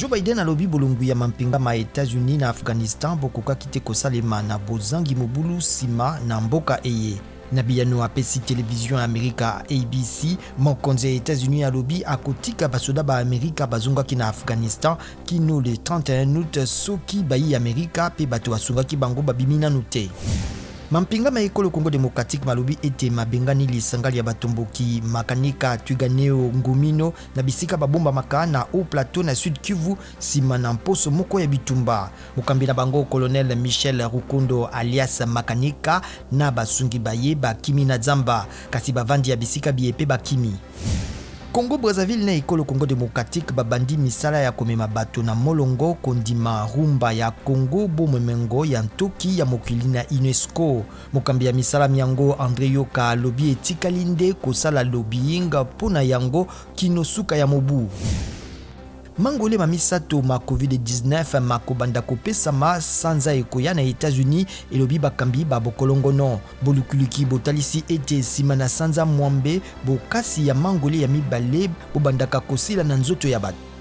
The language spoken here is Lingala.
Joe Biden alobi bolongu ya mampinga ma États-Unis na Afghanistan bokoka kite kosalema na bozangi mobulu sima na mboka eye. Na biyano apesi télévision Amerika ABC, mokonzi ya États-Unis alobi akotika basoda ba Amerika bazongaki na Afghanistan kino le 31 août soki bayi Amerika pe bato basungaki bango babimi nanu te. Mampinga ma ekolo Congo démocratique malobi ete mabengani lisangali ya batomboki makanika Twiganeo Ngumino na bisika babomba maka na Haut Plateau na Sud Kivu sima na mposo moko ya bitumba. Mokambi na bango colonel Michel Rukundo alias Makanika na basungi baye bakimi na zamba kasi bavandi ya bisika biepe bakimi. Congo Brazzaville na ekolo Congo démocratique babandi misala ya komema bato na molongo kondima rumba ya Congo bomemengo ya ntoki ya mokili na UNESCO. Mokambi ya misala miango André Yoka alobi etikalinde kosala lobbying pona yango kinosuka ya mobu. Mangole mamisato ma COVID-19 makobanda kopesama sanza ekoya na États-Unis elobi bakambi ba bokolongono bolukuluki botalisi ete sima na sanza mwambe bokasi ya mangole ya mibale bobandaka kosila na nzoto ya bato.